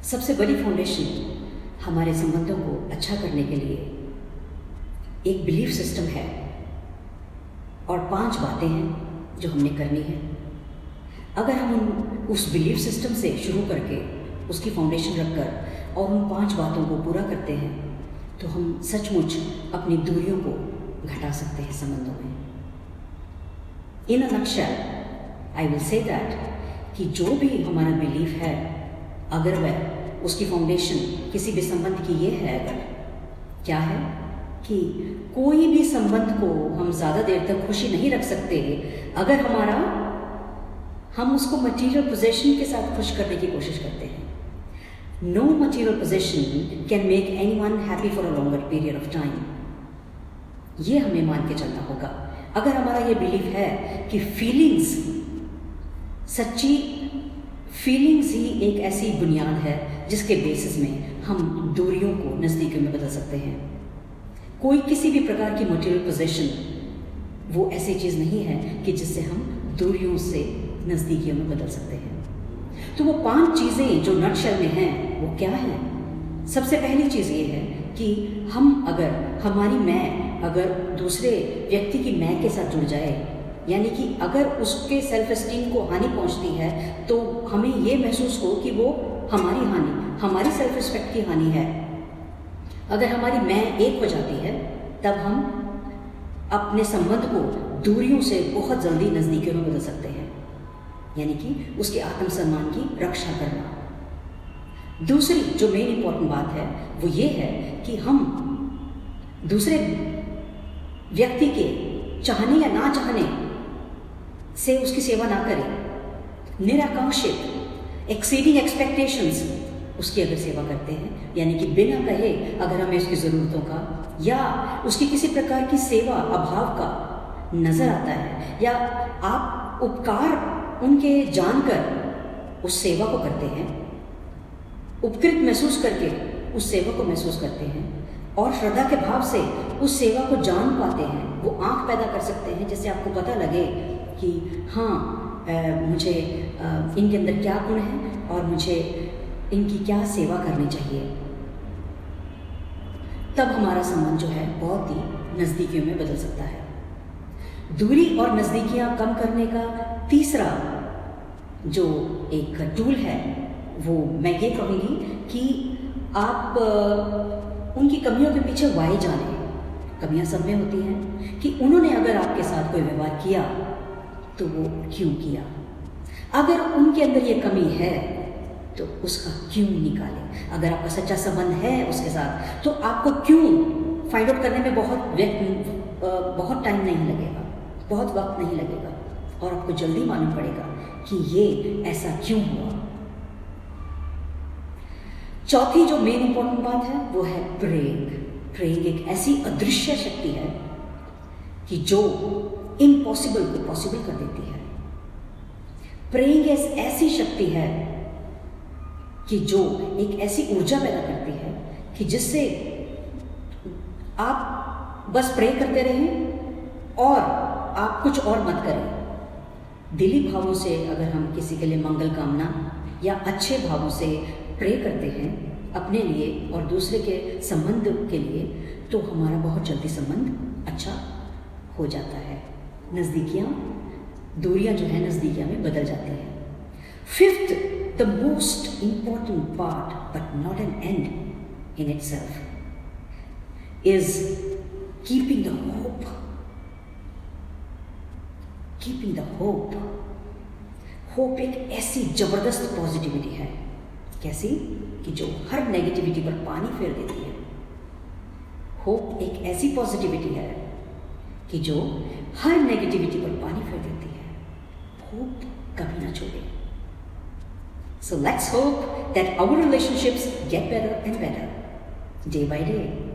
सबसे बड़ी फाउंडेशन हमारे संबंधों को अच्छा करने के लिए एक बिलीफ सिस्टम है और 5 बातें हैं जो हमने करनी है। अगर हम उस बिलीफ सिस्टम से शुरू करके उसकी फाउंडेशन रखकर और उन 5 बातों को पूरा करते हैं तो हम सचमुच अपनी दूरियों को घटा सकते हैं संबंधों में। In a nutshell I will say that कि जो भी हमारा बिलीफ है, अगर वह उसकी फाउंडेशन किसी भी संबंध की ये है, अगर क्या है कि कोई भी संबंध को हम ज़्यादा देर तक खुशी नहीं रख सकते अगर हम उसको मटेरियल पोजेशन के साथ खुश करने की कोशिश करते हैं। No material possession can make anyone happy for a longer period of time. ये हमें मान के चलना होगा। अगर हमारा ये बिलीफ है कि फीलिंग्स, सच्ची फीलिंग्स ही एक ऐसी बुनियाद है जिसके बेसिस में हम दूरियों को नज़दीकियों में बदल सकते हैं। कोई किसी भी प्रकार की मटेरियल पोजेशन वो ऐसी चीज़ नहीं है कि जिससे हम दूरियों से नज़दीकियों में बदल सकते हैं। तो वो 5 चीज़ें जो नटशेल में हैं वो क्या हैं? सबसे पहली चीज़ ये है कि हम अगर दूसरे व्यक्ति की मैं के साथ जुड़ जाए, यानी कि अगर उसके सेल्फ एस्टीम को हानि पहुंचती है तो हमें ये महसूस हो कि वो हमारी सेल्फ रिस्पेक्ट की हानि है। अगर हमारी मैं एक हो जाती है तब हम अपने संबंध को दूरियों से बहुत जल्दी नज़दीकियों में बदल सकते हैं, यानी कि उसके आत्मसम्मान की रक्षा करना। दूसरी जो मेन इंपॉर्टेंट बात है वो ये है कि हम दूसरे व्यक्ति के चाहने या ना चाहने से उसकी सेवा ना करें। निराकांक्षित एक्सीडिंग एक्सपेक्टेशंस उसकी अगर सेवा करते हैं, यानी कि बिना कहे अगर हमें उसकी ज़रूरतों का या उसकी किसी प्रकार की सेवा अभाव का नज़र आता है या आप उपकार उनके जानकर उस सेवा को करते हैं, उपकृत महसूस करके उस सेवा को महसूस करते हैं और श्रद्धा के भाव से उस सेवा को जान पाते हैं, वो आँख पैदा कर सकते हैं जिससे आपको पता लगे कि मुझे इनके अंदर क्या गुण है और मुझे इनकी क्या सेवा करनी चाहिए। तब हमारा संबंध जो है बहुत ही नज़दीकियों में बदल सकता है। दूरी और नज़दीकियाँ कम करने का तीसरा जो एक टूल है वो मैं ये कहूँगी कि आप उनकी कमियों के पीछे वाई जाने। कमियां सब में होती हैं कि उन्होंने अगर आपके साथ कोई व्यवहार किया तो वो क्यों किया। अगर उनके अंदर ये कमी है तो उसका क्यों निकालें। अगर आपका सच्चा संबंध है उसके साथ तो आपको क्यों फाइंड आउट करने में बहुत टाइम नहीं लगेगा, बहुत वक्त नहीं लगेगा और आपको जल्दी मालूम पड़ेगा कि ये ऐसा क्यों हुआ। चौथी जो मेन इंपॉर्टेंट बात है वो है प्रेइंग एक ऐसी अदृश्य शक्ति है कि जो इम्पॉसिबल को पॉसिबल कर देती है। प्रेइंग ऐसी शक्ति है कि जो एक ऐसी ऊर्जा पैदा करती है कि जिससे आप बस प्रे करते रहें और आप कुछ और मत करें। दिली भावों से अगर हम किसी के लिए मंगल कामना या अच्छे भावों से प्रे करते हैं अपने लिए और दूसरे के संबंध के लिए तो हमारा बहुत जल्दी संबंध अच्छा हो जाता है। दूरियां जो है नज़दीकियां में बदल जाती हैं। 5th, the most important part but not an end in itself is keeping the hope. Keeping the hope. Hope एक ऐसी जबरदस्त पॉजिटिविटी है, कैसी कि जो हर नेगेटिविटी पर पानी फेर देती है। होप एक ऐसी पॉजिटिविटी है कि जो हर नेगेटिविटी पर पानी फेर देती है। होप कभी ना छोड़े। So let's hope that our relationships get better and better day by day.